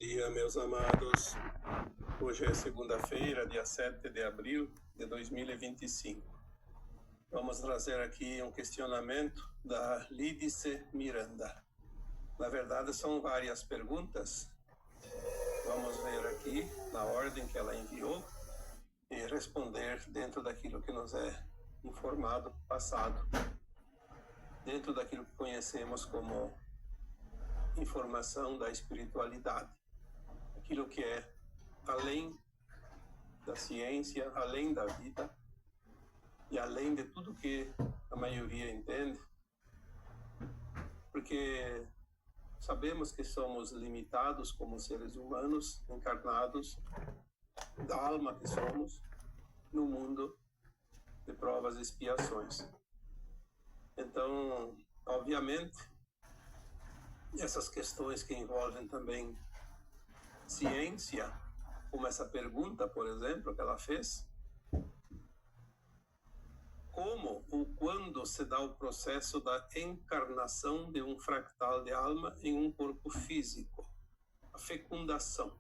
Dia, meus amados. Hoje é segunda-feira, dia 7 de abril de 2025. Vamos trazer aqui um questionamento da Lídice Miranda. Na verdade, são várias perguntas. Vamos ver aqui na ordem que ela enviou e responder dentro daquilo que nos é informado, passado, dentro daquilo que conhecemos como informação da espiritualidade, aquilo que é além da ciência, além da vida e além de tudo que a maioria entende, porque sabemos que somos limitados como seres humanos encarnados, da alma que somos, no mundo de provas e expiações. Então, obviamente, essas questões que envolvem também ciência, como essa pergunta, por exemplo, que ela fez, como ou quando se dá o processo da encarnação de um fractal de alma em um corpo físico, a fecundação.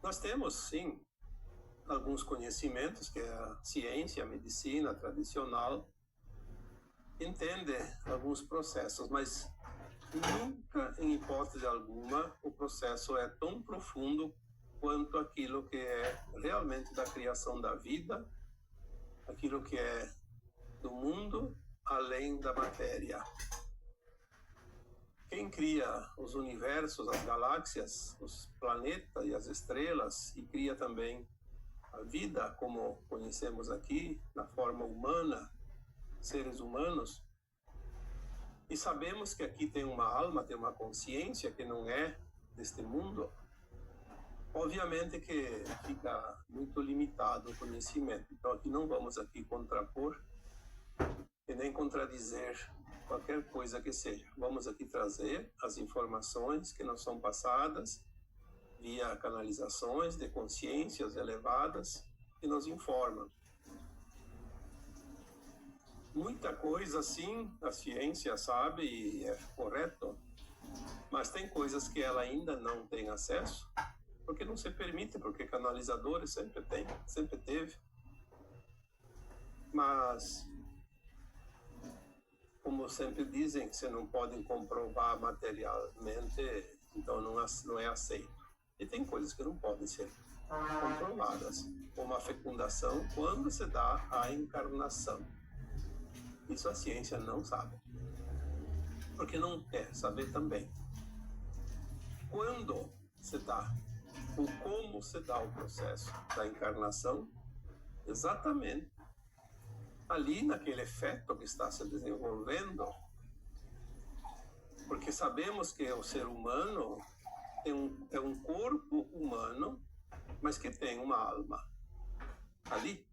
Nós temos, sim, alguns conhecimentos que a ciência, a medicina tradicional entende alguns processos, mas nunca, em hipótese alguma, o processo é tão profundo quanto aquilo que é realmente da criação da vida, aquilo que é do mundo além da matéria. Quem cria os universos, as galáxias, os planetas e as estrelas, e cria também a vida como conhecemos aqui, na forma humana, seres humanos, e sabemos que aqui tem uma alma, tem uma consciência que não é deste mundo, obviamente que fica muito limitado o conhecimento. Então aqui não vamos aqui contrapor e nem contradizer qualquer coisa que seja. Vamos aqui trazer as informações que nos são passadas via canalizações de consciências elevadas que nos informam. Muita coisa, sim, a ciência sabe e é correto, mas tem coisas que ela ainda não tem acesso, porque não se permite, porque canalizadores sempre tem, sempre teve. Mas, como sempre dizem, se não podem comprovar materialmente, então não é aceito. E tem coisas que não podem ser comprovadas, como a fecundação, quando se dá a encarnação. Isso a ciência não sabe, porque não quer saber também. Quando se dá, ou como se dá o processo da encarnação, exatamente ali naquele feto que está se desenvolvendo, porque sabemos que o ser humano é um corpo humano, mas que tem uma alma. Ali,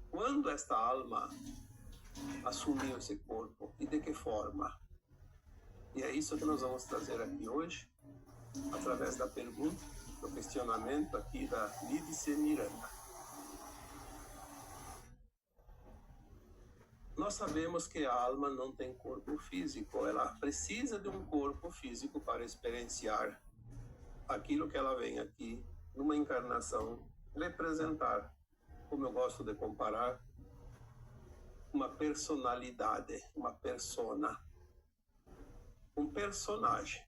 quando esta alma assumiu esse corpo e de que forma? E é isso que nós vamos trazer aqui hoje, através da pergunta, do questionamento aqui da Lídice Miranda. Nós sabemos que a alma não tem corpo físico, ela precisa de um corpo físico para experienciar aquilo que ela vem aqui, numa encarnação, representar, como eu gosto de comparar, uma personalidade, uma persona, um personagem.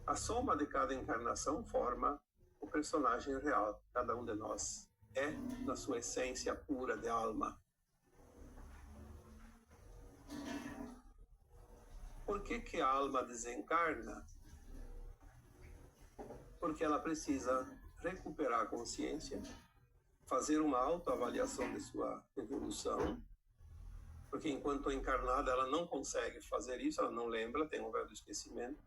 A soma de cada encarnação forma o personagem real. Cada um de nós é, na sua essência pura de alma. Por que a alma desencarna? Porque ela precisa recuperar a consciência, fazer uma autoavaliação de sua evolução, porque enquanto encarnada ela não consegue fazer isso, ela não lembra, tem um véu do esquecimento.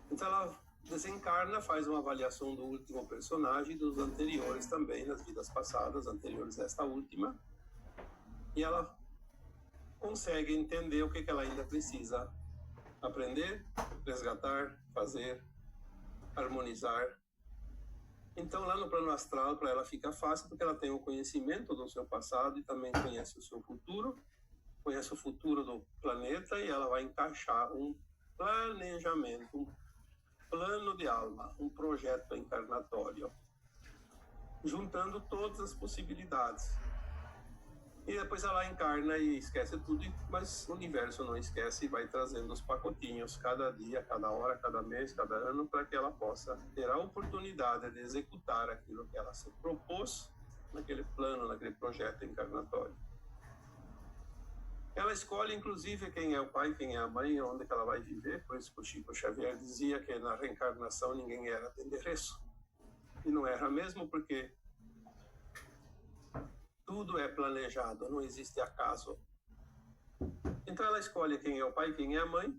Então ela desencarna, faz uma avaliação do último personagem e dos anteriores também, nas vidas passadas, anteriores a esta última, e ela consegue entender o que ela ainda precisa aprender, resgatar, fazer, harmonizar. Então, lá no plano astral, para ela fica fácil, porque ela tem o conhecimento do seu passado e também conhece o seu futuro, conhece o futuro do planeta, e ela vai encaixar um planejamento, um plano de alma, um projeto encarnatório, juntando todas as possibilidades. E depois ela encarna e esquece tudo, mas o universo não esquece e vai trazendo os pacotinhos cada dia, cada hora, cada mês, cada ano, para que ela possa ter a oportunidade de executar aquilo que ela se propôs naquele plano, naquele projeto encarnatório. Ela escolhe, inclusive, quem é o pai, quem é a mãe, onde que ela vai viver. Por isso que o Chico Xavier dizia que na reencarnação ninguém era de endereço. E não era mesmo, porque tudo é planejado, não existe acaso. Então ela escolhe quem é o pai, quem é a mãe.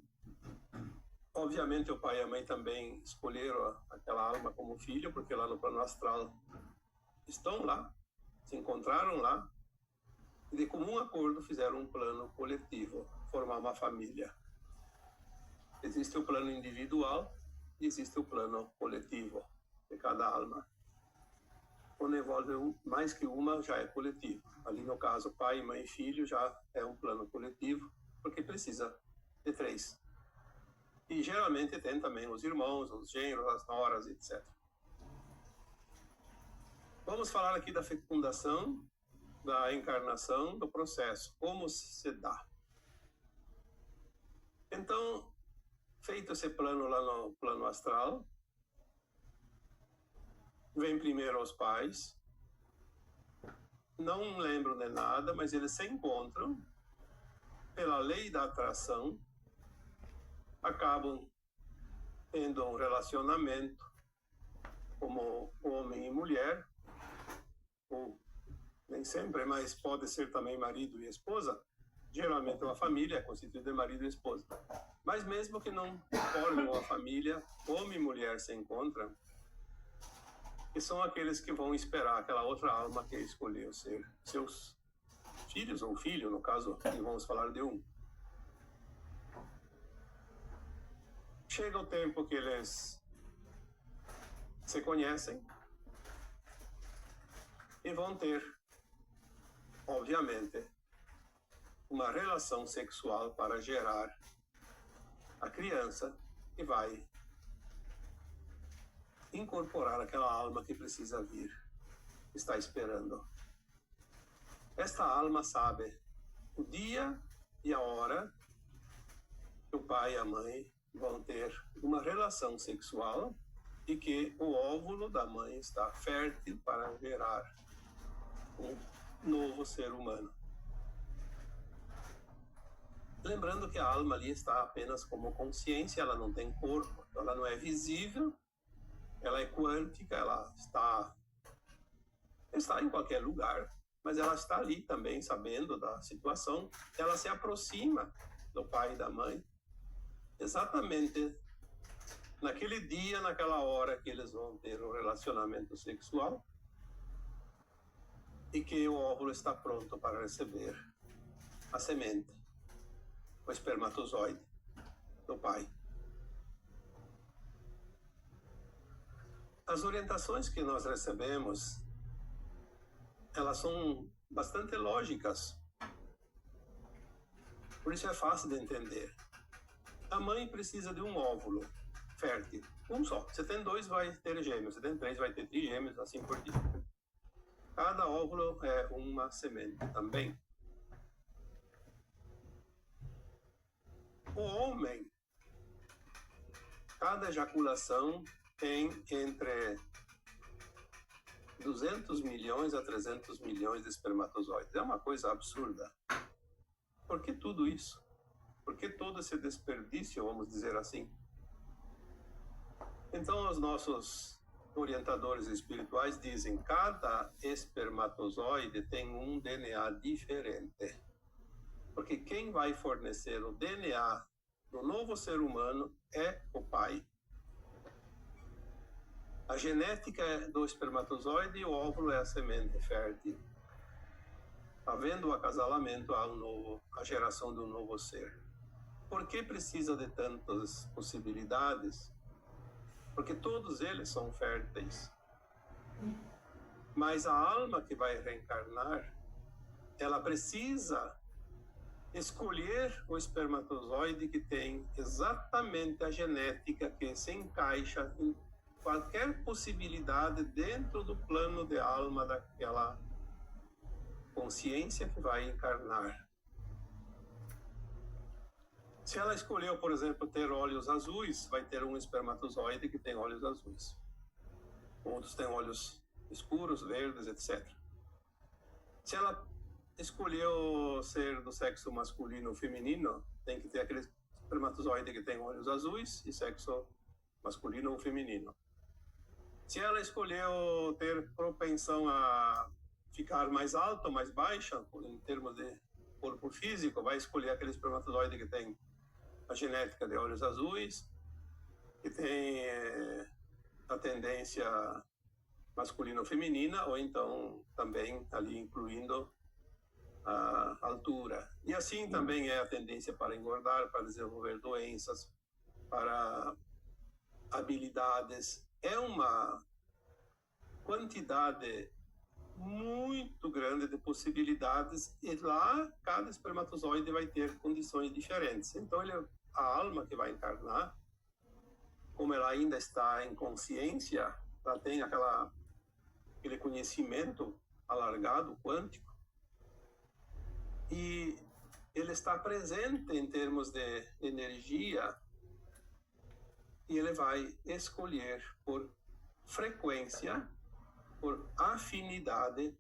Obviamente o pai e a mãe também escolheram aquela alma como filho, porque lá no plano astral estão lá, se encontraram lá, e de comum acordo fizeram um plano coletivo, formar uma família. Existe o plano individual e existe o plano coletivo de cada alma. Quando envolve mais que uma, já é coletivo. Ali no caso, pai, mãe e filho já é um plano coletivo, porque precisa de 3. E geralmente tem também os irmãos, os genros, as noras, etc. Vamos falar aqui da fecundação, da encarnação, do processo, como se dá. Então, feito esse plano lá no plano astral, vem primeiro os pais, não lembram de nada, mas eles se encontram pela lei da atração, acabam tendo um relacionamento como homem e mulher, ou nem sempre, mas pode ser também marido e esposa. Geralmente uma família é constituída de marido e esposa. Mas mesmo que não formem uma família, homem e mulher se encontram, e são aqueles que vão esperar aquela outra alma que escolheu ser seus filhos, ou filho, no caso, e vamos falar de um. Chega o tempo que eles se conhecem e vão ter, obviamente, uma relação sexual para gerar a criança que vai incorporar aquela alma que precisa vir, está esperando. Esta alma sabe o dia e a hora que o pai e a mãe vão ter uma relação sexual e que o óvulo da mãe está fértil para gerar um novo ser humano. Lembrando que a alma ali está apenas como consciência, ela não tem corpo, ela não é visível, ela é quântica, ela está em qualquer lugar, mas ela está ali também, sabendo da situação. Ela se aproxima do pai e da mãe, exatamente naquele dia, naquela hora que eles vão ter um relacionamento sexual e que o óvulo está pronto para receber a semente, o espermatozoide do pai. As orientações que nós recebemos, elas são bastante lógicas. Por isso é fácil de entender. A mãe precisa de um óvulo fértil, um só. Você tem 2, vai ter gêmeos. Você tem 3, vai ter trigêmeos, assim por diante. Cada óvulo é uma semente também. O homem, cada ejaculação tem entre 200 milhões a 300 milhões de espermatozoides. É uma coisa absurda. Por que tudo isso? Por que todo esse desperdício, vamos dizer assim? Então, os nossos orientadores espirituais dizem que cada espermatozoide tem um DNA diferente. Porque quem vai fornecer o DNA do novo ser humano é o pai. A genética é do espermatozoide e o óvulo é a semente fértil. Havendo o acasalamento, há a geração de um novo ser. Por que precisa de tantas possibilidades? Porque todos eles são férteis. Mas a alma que vai reencarnar, ela precisa escolher o espermatozoide que tem exatamente a genética que se encaixa em qualquer possibilidade dentro do plano de alma daquela consciência que vai encarnar. Se ela escolheu, por exemplo, ter olhos azuis, vai ter um espermatozoide que tem olhos azuis. Outros têm olhos escuros, verdes, etc. Se ela escolheu ser do sexo masculino ou feminino, tem que ter aquele espermatozoide que tem olhos azuis e sexo masculino ou feminino. Se ela escolheu ter propensão a ficar mais alta ou mais baixa, em termos de corpo físico, vai escolher aquele espermatozoide que tem a genética de olhos azuis, que tem a tendência masculina ou feminina, ou então também ali incluindo a altura. E assim também é a tendência para engordar, para desenvolver doenças, para habilidades. É uma quantidade muito grande de possibilidades, e lá cada espermatozoide vai ter condições diferentes. Então a alma que vai encarnar, como ela ainda está em consciência, ela tem aquele conhecimento alargado, quântico, e ele está presente em termos de energia, e ele vai escolher por frequência, por afinidade,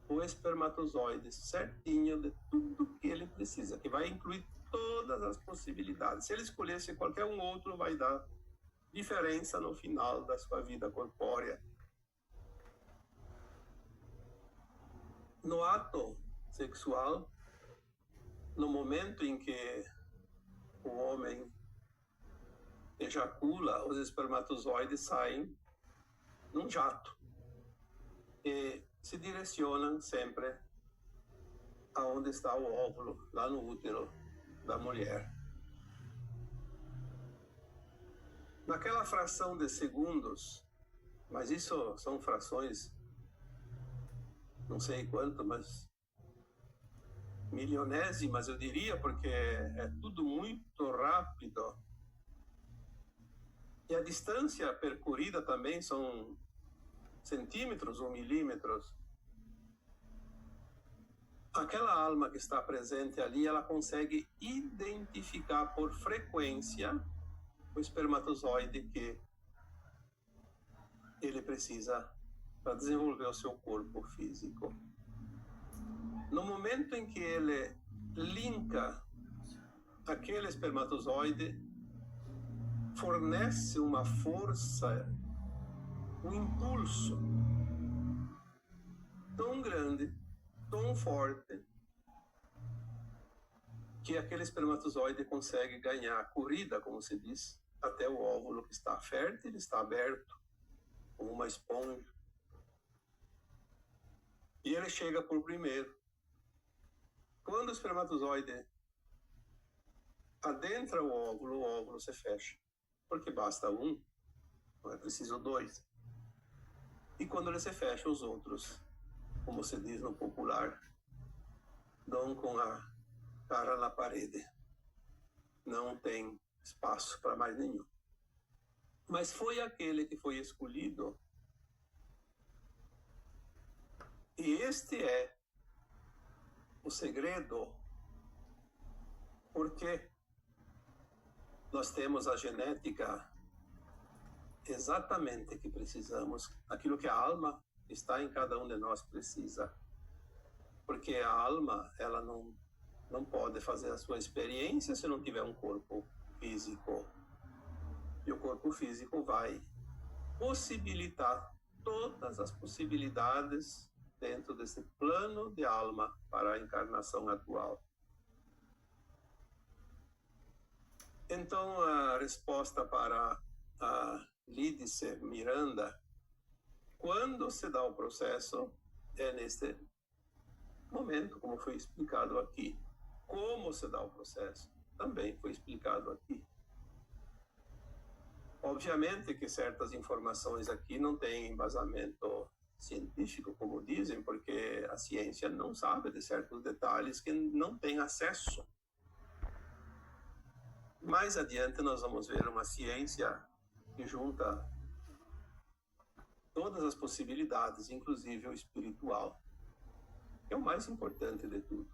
o espermatozoide certinho de tudo que ele precisa, que vai incluir todas as possibilidades. Se ele escolhesse qualquer um outro, vai dar diferença no final da sua vida corpórea. No ato sexual, no momento em que o homem ejacula, os espermatozoides saem num jato e se direcionam sempre aonde está o óvulo, lá no útero da mulher. Naquela fração de segundos, mas isso são frações, não sei quanto, mas milionésimas, eu diria, porque é tudo muito rápido. E a distância percorrida também são centímetros ou milímetros. Aquela alma que está presente ali, ela consegue identificar por frequência o espermatozoide que ele precisa para desenvolver o seu corpo físico. No momento em que ele linka aquele espermatozoide, fornece uma força, um impulso tão grande, tão forte, que aquele espermatozoide consegue ganhar corrida, como se diz, até o óvulo que está fértil, está aberto, como uma esponja. E ele chega por primeiro. Quando o espermatozoide adentra o óvulo se fecha, porque basta um, não é preciso dois. E quando ele se fecha, os outros, como se diz no popular, dão com a cara na parede. Não tem espaço para mais nenhum. Mas foi aquele que foi escolhido. E este é o segredo, porque nós temos a genética exatamente que precisamos, aquilo que a alma está em cada um de nós precisa. Porque a alma, ela não pode fazer a sua experiência se não tiver um corpo físico. E o corpo físico vai possibilitar todas as possibilidades dentro desse plano de alma para a encarnação atual. Então, a resposta para a Lídice Miranda, quando se dá o processo, é neste momento, como foi explicado aqui. Como se dá o processo, também foi explicado aqui. Obviamente que certas informações aqui não têm embasamento científico, como dizem, porque a ciência não sabe de certos detalhes que não tem acesso. Mais adiante nós vamos ver uma ciência que junta todas as possibilidades, inclusive o espiritual, que é o mais importante de tudo.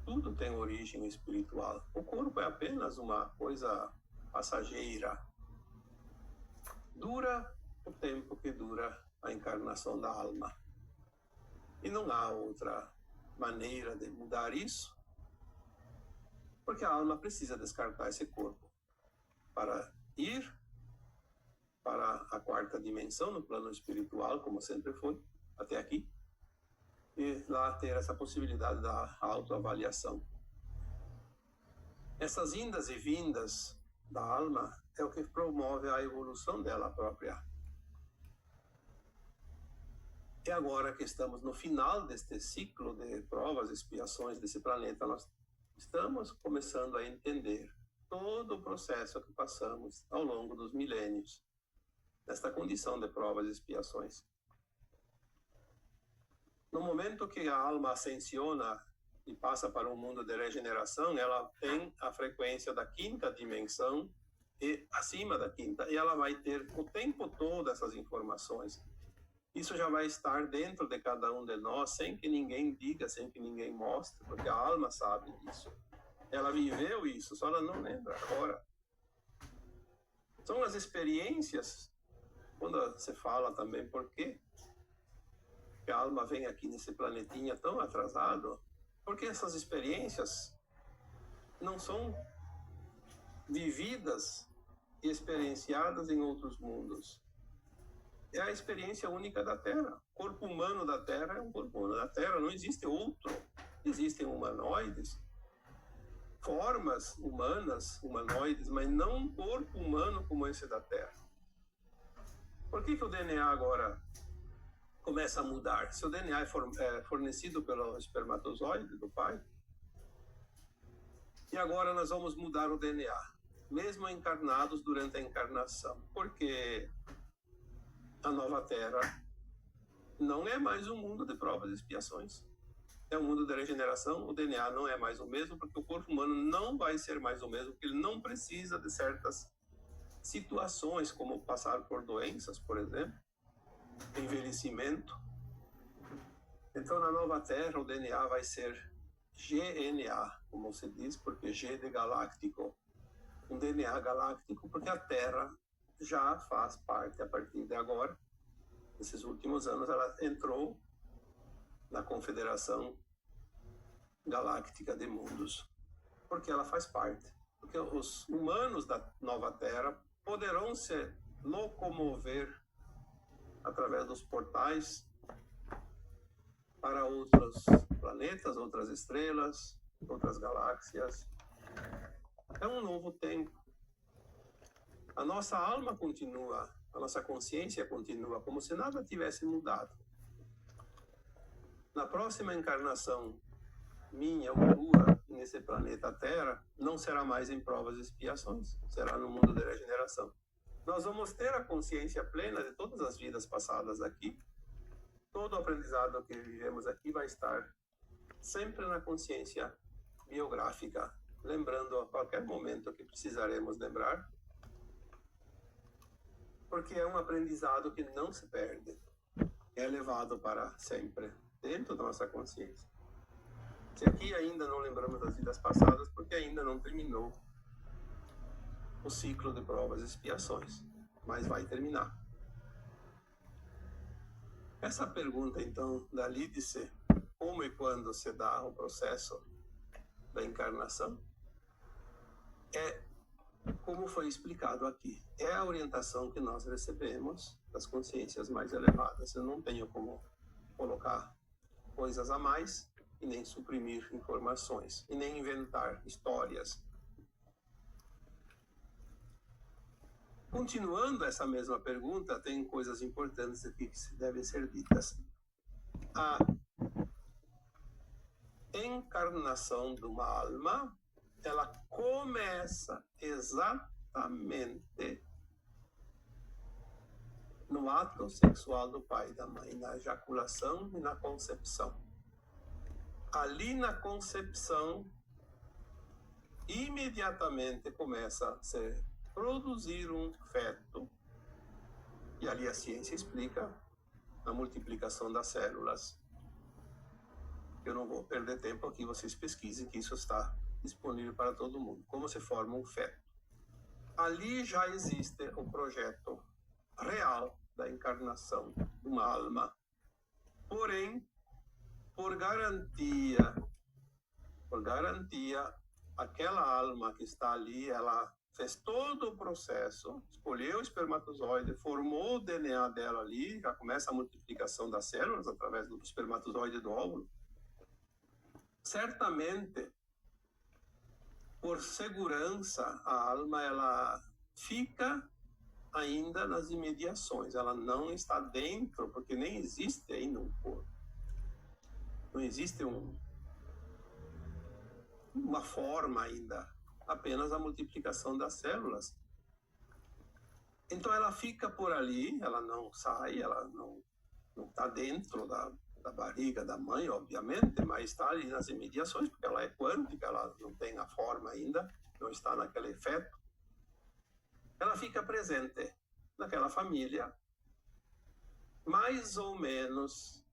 Tudo tem origem espiritual. O corpo é apenas uma coisa passageira. Dura o tempo que dura a encarnação da alma. E não há outra maneira de mudar isso, porque a alma precisa descartar esse corpo para ir para a quarta dimensão, no plano espiritual, como sempre foi, até aqui, e lá ter essa possibilidade da autoavaliação. Essas indas e vindas da alma é o que promove a evolução dela própria. E agora que estamos no final deste ciclo de provas e expiações desse planeta, nós estamos começando a entender todo o processo que passamos ao longo dos milênios, nesta condição de provas e expiações. No momento que a alma ascensiona e passa para um mundo de regeneração, ela tem a frequência da quinta dimensão e acima da quinta, e ela vai ter o tempo todo essas informações. Isso já vai estar dentro de cada um de nós, sem que ninguém diga, sem que ninguém mostre, porque a alma sabe disso. Ela viveu isso, só ela não lembra agora. São as experiências, quando você fala também por quê que a alma vem aqui nesse planetinha tão atrasado, porque essas experiências não são vividas e experienciadas em outros mundos. É a experiência única da Terra. O corpo humano da Terra é um corpo humano da Terra, não existe outro. Existem humanoides, formas humanas, humanoides, mas não um corpo humano como esse da Terra. Por que o DNA agora começa a mudar? Se o DNA é fornecido pelo espermatozoide do pai, e agora nós vamos mudar o DNA, mesmo encarnados durante a encarnação, porque a nova Terra não é mais um mundo de provas e expiações. É um mundo de regeneração, o DNA não é mais o mesmo, porque o corpo humano não vai ser mais o mesmo, porque ele não precisa de certas situações, como passar por doenças, por exemplo, envelhecimento. Então, na nova Terra, o DNA vai ser GNA, como se diz, porque G de galáctico. Um DNA galáctico, porque a Terra já faz parte, a partir de agora, nesses últimos anos, ela entrou na Confederação Galáctica de Mundos, porque ela faz parte. Porque os humanos da nova Terra poderão se locomover através dos portais para outros planetas, outras estrelas, outras galáxias. É um novo tempo. A nossa alma continua, a nossa consciência continua, como se nada tivesse mudado. Na próxima encarnação minha ou tua, nesse planeta Terra, não será mais em provas e expiações, será no mundo de regeneração. Nós vamos ter a consciência plena de todas as vidas passadas aqui. Todo o aprendizado que vivemos aqui vai estar sempre na consciência biográfica, lembrando a qualquer momento que precisaremos lembrar, porque é um aprendizado que não se perde, é levado para sempre, dentro da nossa consciência. Se aqui ainda não lembramos das vidas passadas, porque ainda não terminou o ciclo de provas e expiações, mas vai terminar. Essa pergunta, então, da Lídice, como e quando se dá o processo da encarnação, é como foi explicado aqui. É a orientação que nós recebemos das consciências mais elevadas. Eu não tenho como colocar coisas a mais, e nem suprimir informações, e nem inventar histórias. Continuando essa mesma pergunta, tem coisas importantes aqui que devem ser ditas. A encarnação de uma alma, ela começa exatamente no no ato sexual do pai e da mãe, na ejaculação e na concepção. Ali na concepção, imediatamente começa a se produzir um feto, e ali a ciência explica a multiplicação das células. Eu não vou perder tempo aqui, vocês pesquisem, que isso está disponível para todo mundo. Como se forma um feto. Ali já existe o projeto real da encarnação de uma alma. Porém, por garantia, aquela alma que está ali, ela fez todo o processo, escolheu o espermatozoide, formou o DNA dela ali, já começa a multiplicação das células através do espermatozoide do óvulo. Certamente, por segurança, a alma ela fica ainda nas imediações, ela não está dentro, porque nem existe ainda um corpo. Não existe uma forma ainda, apenas a multiplicação das células. Então ela fica por ali, ela não sai, ela não está dentro da barriga da mãe, obviamente, mas está ali nas imediações, porque ela é quântica, ela não tem a forma ainda, não está naquele feto. Ela fica presente naquela família, mais ou menos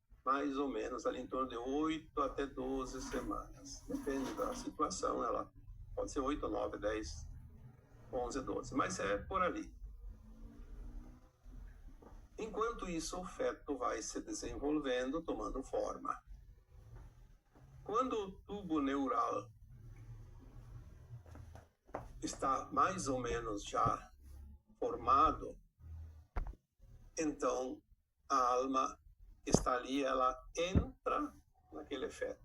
ali em torno de 8 até 12 semanas. Depende da situação, ela pode ser 8, 9, 10, 11, 12, mas é por ali. Enquanto isso, o feto vai se desenvolvendo, tomando forma. Quando o tubo neural está mais ou menos já formado, então a alma está ali, ela entra naquele feto.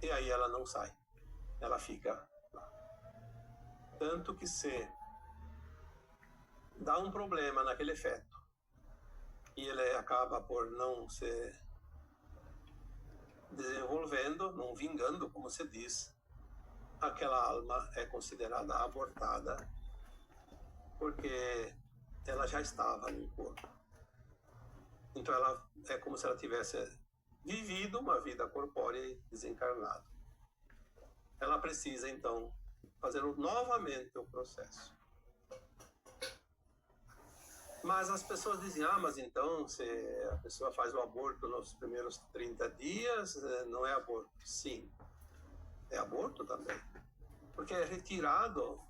E aí ela não sai, ela fica lá. Tanto que se dá um problema naquele feto e ele acaba por não se desenvolvendo, não vingando, como se diz, aquela alma é considerada abortada, porque ela já estava no corpo. Então ela é como se ela tivesse vivido uma vida corpórea e desencarnado. Ela precisa então fazer novamente o processo. Mas as pessoas dizem, mas então se a pessoa faz o aborto nos primeiros 30 dias, não é aborto. Sim, é aborto também. Porque é retirado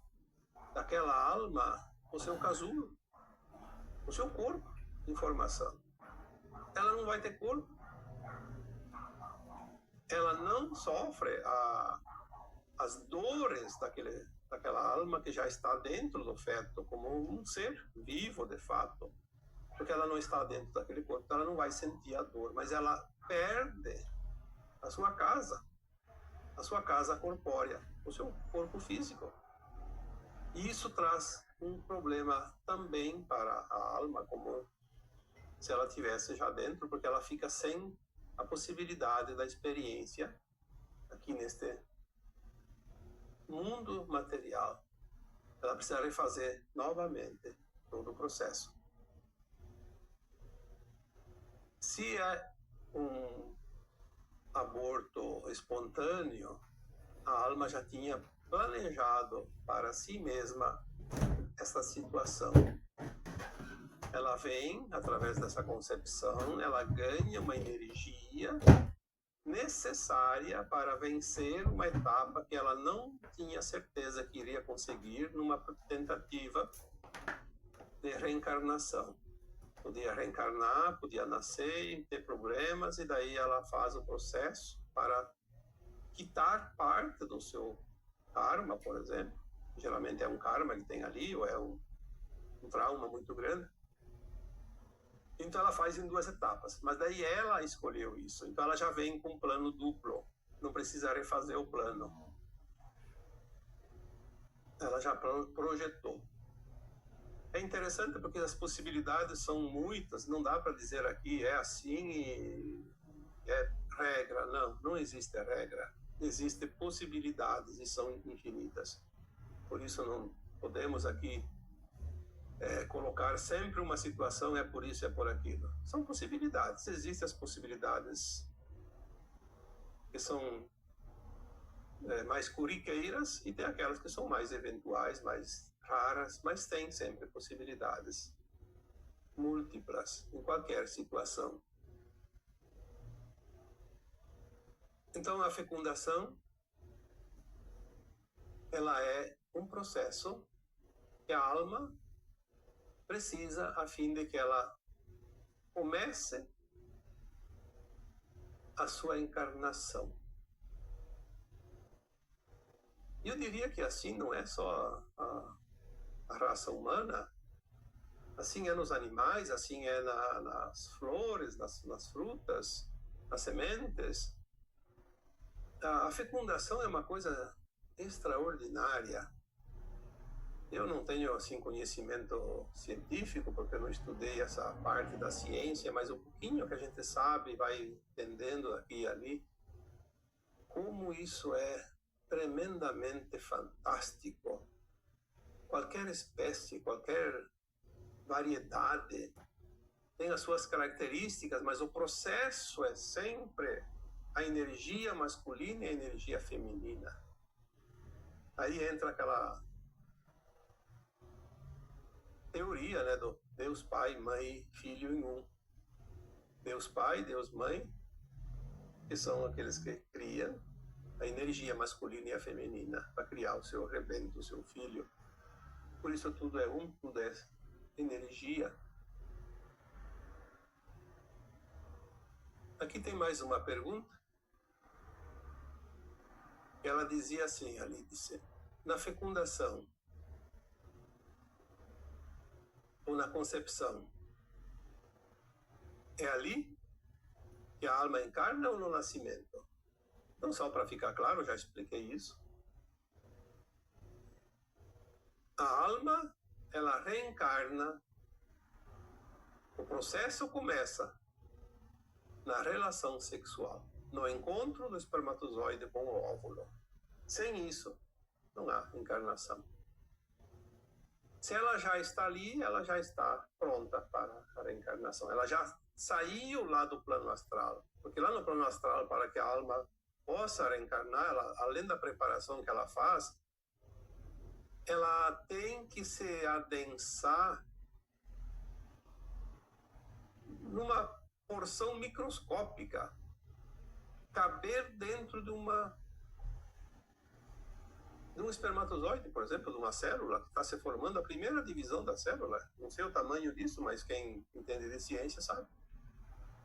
daquela alma o seu casulo, o seu corpo de informação. Ela não vai ter corpo. Ela não sofre as dores daquela alma que já está dentro do feto, como um ser vivo, de fato. Porque ela não está dentro daquele corpo, então ela não vai sentir a dor, mas ela perde a sua casa corpórea, o seu corpo físico. E isso traz um problema também para a alma, como se ela tivesse já dentro, porque ela fica sem a possibilidade da experiência aqui neste mundo material. Ela precisa refazer novamente todo o processo. Se é um aborto espontâneo, a alma já tinha planejado para si mesma essa situação. Ela vem através dessa concepção, ela ganha uma energia necessária para vencer uma etapa que ela não tinha certeza que iria conseguir numa tentativa de reencarnação. Podia reencarnar, podia nascer e ter problemas, e daí ela faz o processo para quitar parte do seu karma, por exemplo. Geralmente é um karma que tem ali, ou é um trauma muito grande. Então ela faz em 2 etapas, mas daí ela escolheu isso. Então ela já vem com um plano duplo, não precisa refazer o plano. Ela já projetou. É interessante porque as possibilidades são muitas, não dá para dizer aqui é assim e é regra. Não existe regra. Existem possibilidades e são infinitas. Por isso não podemos aqui colocar sempre uma situação, é por isso, é por aquilo. São possibilidades, existem as possibilidades que são mais corriqueiras e tem aquelas que são mais eventuais, mais raras, mas tem sempre possibilidades múltiplas em qualquer situação. Então a fecundação, ela é um processo que a alma precisa a fim de que ela comece a sua encarnação. Eu diria que assim não é só a raça humana, assim é nos animais, assim é nas flores, nas frutas, nas sementes. A fecundação é uma coisa extraordinária. Eu não tenho assim conhecimento científico, porque eu não estudei essa parte da ciência, mas o pouquinho que a gente sabe, vai entendendo aqui e ali, como isso é tremendamente fantástico. Qualquer espécie, qualquer variedade tem as suas características, mas o processo é sempre a energia masculina e a energia feminina. Aí entra aquela teoria, né, do Deus Pai, Mãe, Filho em um. Deus Pai, Deus Mãe, que são aqueles que criam a energia masculina e a feminina para criar o seu rebento, o seu filho. Por isso tudo é um, tudo é energia. Aqui tem mais uma pergunta. Ela dizia assim, a Lídice, na fecundação ou na concepção, é ali que a alma encarna ou no nascimento? Então, só para ficar claro, já expliquei isso. A alma, ela reencarna, o processo começa na relação sexual, no encontro do espermatozoide com o óvulo. Sem isso, não há encarnação. Se ela já está ali, ela já está pronta para a reencarnação. Ela já saiu lá do plano astral. Porque lá no plano astral, para que a alma possa reencarnar, ela, além da preparação que ela faz, ela tem que se adensar numa porção microscópica, caber dentro de um espermatozoide, por exemplo, de uma célula que está se formando, a primeira divisão da célula. Não sei o tamanho disso, mas quem entende de ciência sabe.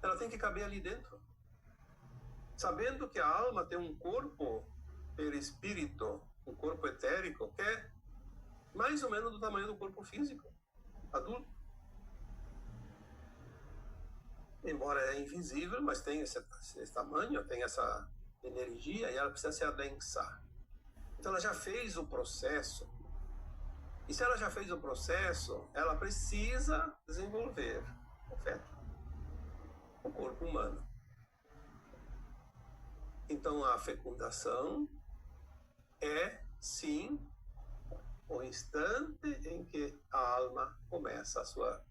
Ela tem que caber ali dentro. Sabendo que a alma tem um corpo perispírito, um corpo etérico, que é mais ou menos do tamanho do corpo físico, adulto. Embora é invisível, mas tem esse tamanho, tem essa energia e ela precisa se adensar. Então ela já fez o processo. E se ela já fez o processo, ela precisa desenvolver o feto, o corpo humano. Então a fecundação é, sim, o instante em que a alma começa a sua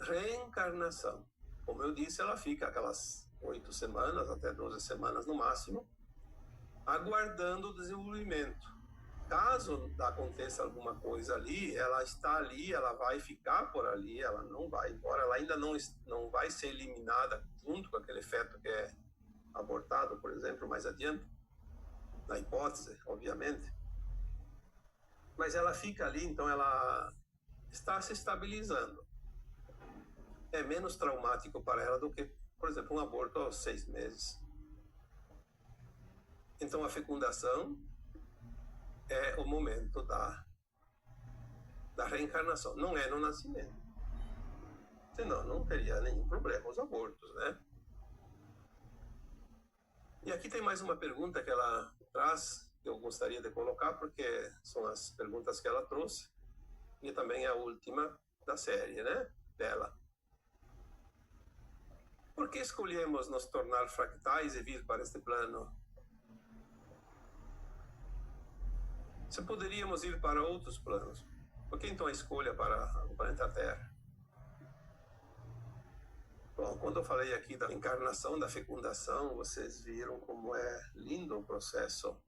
reencarnação. Como eu disse, ela fica aquelas 8 semanas, até 12 semanas no máximo, aguardando o desenvolvimento. Caso aconteça alguma coisa ali, ela está ali, ela vai ficar por ali, ela não vai embora, ela ainda não vai ser eliminada junto com aquele feto que é abortado, por exemplo, mais adiante, na hipótese, obviamente. Mas ela fica ali, então ela está se estabilizando. É menos traumático para ela do que, por exemplo, um aborto aos 6 meses. Então a fecundação é o momento da reencarnação, não é no nascimento. Senão não teria nenhum problema os abortos, né? E aqui tem mais uma pergunta que ela traz, que eu gostaria de colocar, porque são as perguntas que ela trouxe, e também é a última da série, né, dela. Por que escolhemos nos tornar fractais e vir para este plano? Se poderíamos ir para outros planos. Por que então a escolha para o planeta Terra? Bom, quando eu falei aqui da encarnação, da fecundação, vocês viram como é lindo o processo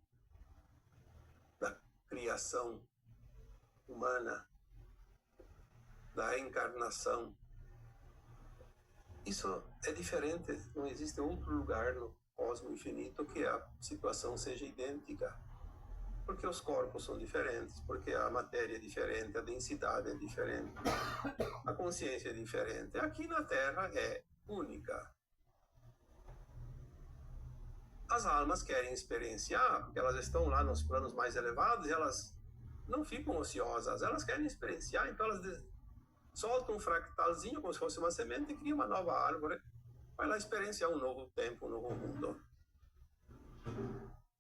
da criação humana, da encarnação. Isso é diferente, não existe outro lugar no cosmo infinito que a situação seja idêntica. Porque os corpos são diferentes, porque a matéria é diferente, a densidade é diferente, a consciência é diferente. Aqui na Terra é única. As almas querem experienciar, porque elas estão lá nos planos mais elevados, e elas não ficam ociosas, elas querem experienciar, então elas soltam um fractalzinho como se fosse uma semente e criam uma nova árvore, vai lá experienciar um novo tempo, um novo mundo.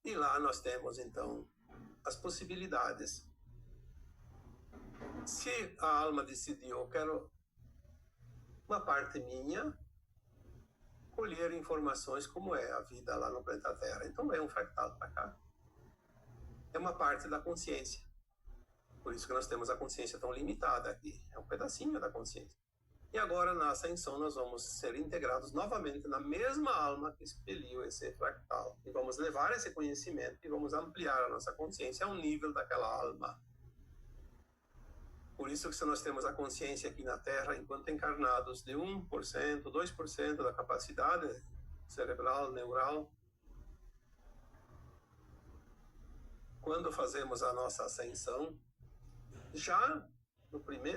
E lá nós temos então as possibilidades. Se a alma decidiu, eu quero uma parte minha colher informações como é a vida lá no planeta Terra. Então é um fractal para cá. É uma parte da consciência. Por isso que nós temos a consciência tão limitada aqui. É um pedacinho da consciência. E agora, na ascensão, nós vamos ser integrados novamente na mesma alma que expeliu esse fractal. E vamos levar esse conhecimento e vamos ampliar a nossa consciência ao nível daquela alma. Por isso que se nós temos a consciência aqui na Terra, enquanto encarnados, de 1%, 2% da capacidade cerebral, neural, quando fazemos a nossa ascensão, já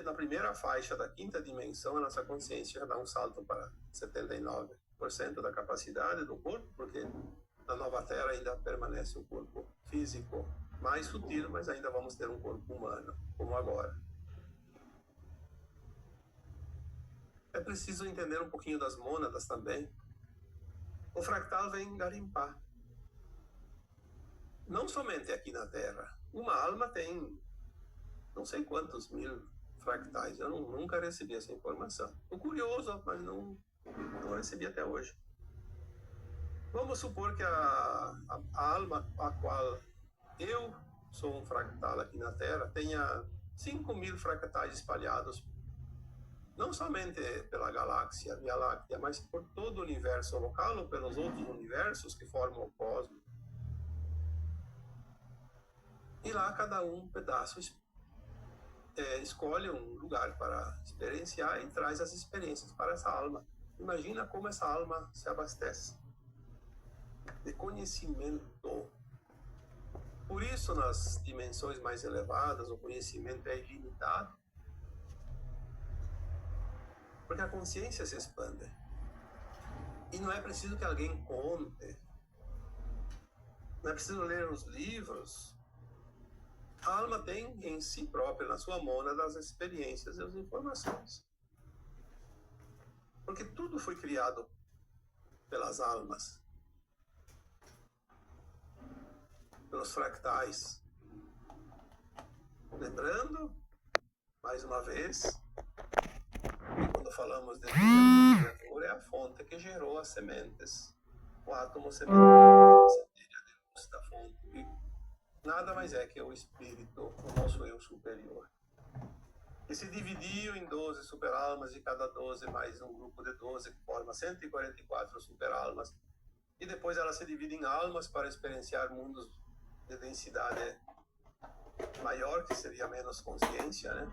na primeira faixa da quinta dimensão, a nossa consciência já dá um salto para 79% da capacidade do corpo, porque na nova Terra ainda permanece um corpo físico mais sutil, mas ainda vamos ter um corpo humano, como agora. É preciso entender um pouquinho das mônadas também. O fractal vem garimpar. Não somente aqui na Terra. Uma alma tem não sei quantos mil fractais. Eu nunca recebi essa informação. Estou curioso, mas não recebi até hoje. Vamos supor que a alma a qual eu sou um fractal aqui na Terra tenha 5.000 fractais espalhados, não somente pela galáxia Via Láctea, mas por todo o universo local ou pelos outros universos que formam o cosmos. E lá cada um pedaço escolhe um lugar para experienciar e traz as experiências para essa alma. Imagina como essa alma se abastece de conhecimento. Por isso, nas dimensões mais elevadas, o conhecimento é ilimitado. Porque a consciência se expande. E não é preciso que alguém conte. Não é preciso ler os livros. A alma tem em si própria, na sua mônada, as experiências e as informações. Porque tudo foi criado pelas almas, pelos fractais. Lembrando, mais uma vez, que quando falamos de Deus, o Criador é a fonte que gerou as sementes. O átomo sementeira, a centelha de luz da fonte. E nada mais é que o espírito, o nosso eu superior, que se dividiu em 12 superalmas, e cada 12 mais um grupo de 12 que forma 144 superalmas, e depois ela se divide em almas para experienciar mundos de densidade maior, que seria menos consciência, né?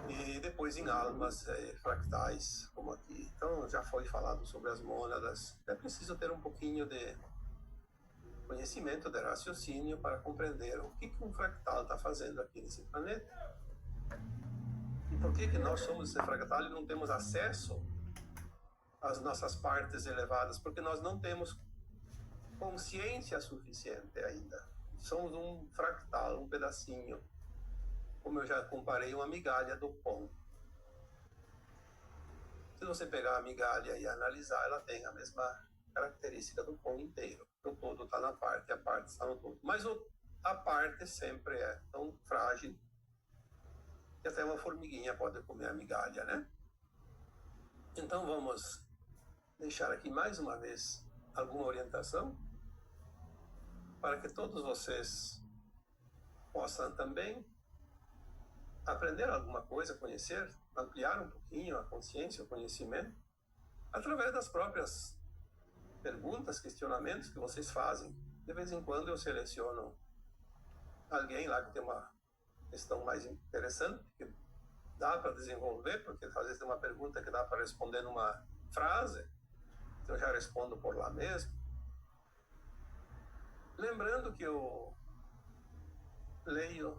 E depois em almas fractais, como aqui. Então já foi falado sobre as mônadas. É preciso ter um pouquinho de conhecimento, de raciocínio, para compreender o que um fractal está fazendo aqui nesse planeta. E por que nós somos esse fractal e não temos acesso às nossas partes elevadas? Porque nós não temos consciência suficiente ainda. Somos um fractal, um pedacinho. Como eu já comparei, uma migalha do pão. Se você pegar a migalha e analisar, ela tem a mesma característica do pão inteiro. O todo está na parte, a parte está no todo. Mas a parte sempre é tão frágil que até uma formiguinha pode comer a migalha, né? Então vamos deixar aqui mais uma vez alguma orientação para que todos vocês possam também aprender alguma coisa, conhecer, ampliar um pouquinho a consciência, o conhecimento, através das próprias perguntas, questionamentos que vocês fazem. De vez em quando eu seleciono alguém lá que tem uma questão mais interessante, que dá para desenvolver, porque às vezes tem uma pergunta que dá para responder numa frase, então eu já respondo por lá mesmo. Lembrando que eu leio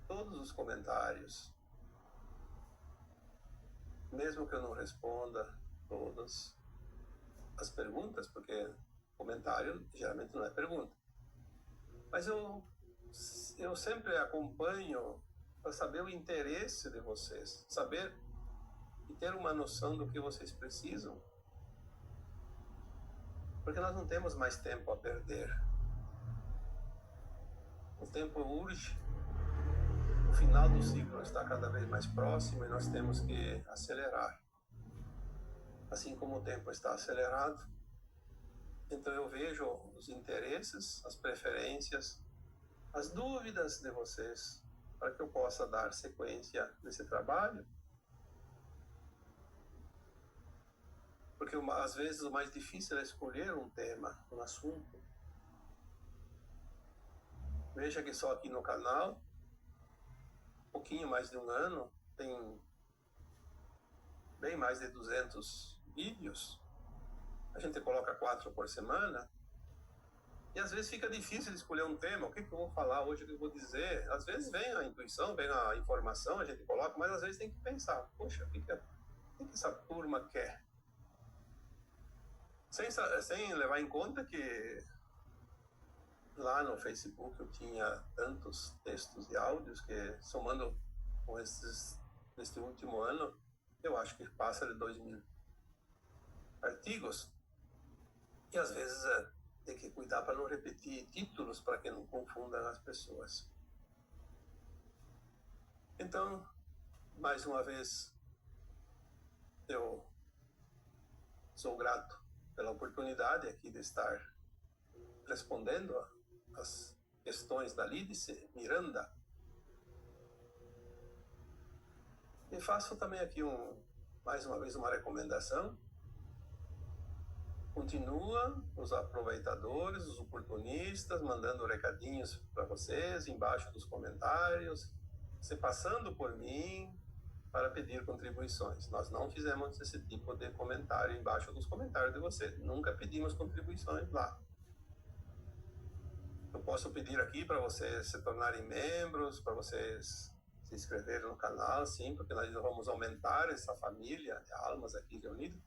todos os comentários, mesmo que eu não responda todas as perguntas, porque comentário geralmente não é pergunta. Mas eu sempre acompanho para saber o interesse de vocês, saber e ter uma noção do que vocês precisam, porque nós não temos mais tempo a perder. O tempo urge, o final do ciclo está cada vez mais próximo e nós temos que acelerar. Assim como o tempo está acelerado, então eu vejo os interesses, as preferências, as dúvidas de vocês, para que eu possa dar sequência nesse trabalho. Porque às vezes o mais difícil é escolher um tema, um assunto. Veja que só aqui no canal, um pouquinho mais de um ano, tem bem mais de 200 vídeos. A gente coloca 4 por semana. E às vezes fica difícil de escolher um tema. O que eu vou falar hoje, o que eu vou dizer? Às vezes vem a intuição, vem a informação, a gente coloca, mas às vezes tem que pensar. Poxa, o que essa turma quer? Sem levar em conta que lá no Facebook eu tinha tantos textos e áudios que, somando com neste último ano, eu acho que passa de 2.000 artigos. E às vezes tem que cuidar para não repetir títulos, para que não confundam as pessoas. Então, mais uma vez, eu sou grato pela oportunidade aqui de estar respondendo as questões da Lídice Miranda. E faço também aqui mais uma vez uma recomendação. Continua os aproveitadores, os oportunistas, mandando recadinhos para vocês embaixo dos comentários, se passando por mim para pedir contribuições. Nós não fizemos esse tipo de comentário embaixo dos comentários de vocês. Nunca pedimos contribuições lá. Eu posso pedir aqui para vocês se tornarem membros, para vocês se inscreverem no canal, sim, porque nós vamos aumentar essa família de almas aqui reunidas.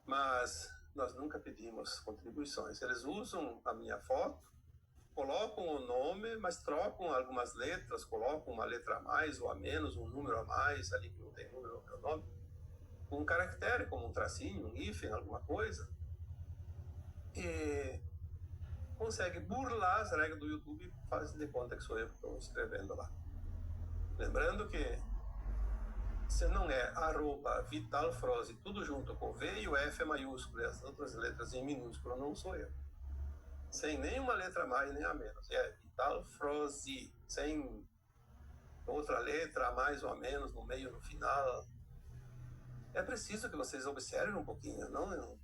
Mas nós nunca pedimos contribuições. Eles usam a minha foto, colocam o nome, mas trocam algumas letras, colocam uma letra a mais ou a menos, um número a mais, ali que não tem número no meu nome, um caractere, como um tracinho, um hífen, alguma coisa, e consegue burlar as regras do YouTube e faz de conta que sou eu que estou escrevendo lá. Lembrando que se não é @Vitalfroze, tudo junto com V e o F é maiúsculo e as outras letras em minúsculo, não sou eu. Sem nenhuma letra a mais nem a menos. É Vitalfroze, sem outra letra a mais ou a menos no meio, no final. É preciso que vocês observem um pouquinho, não?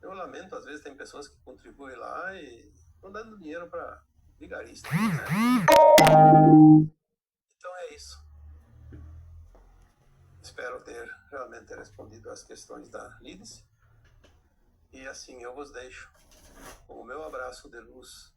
Eu lamento, às vezes tem pessoas que contribuem lá e estão dando dinheiro para vigaristas, né? Então é isso. Espero ter realmente respondido às questões da Lídice. E assim eu vos deixo com o meu abraço de luz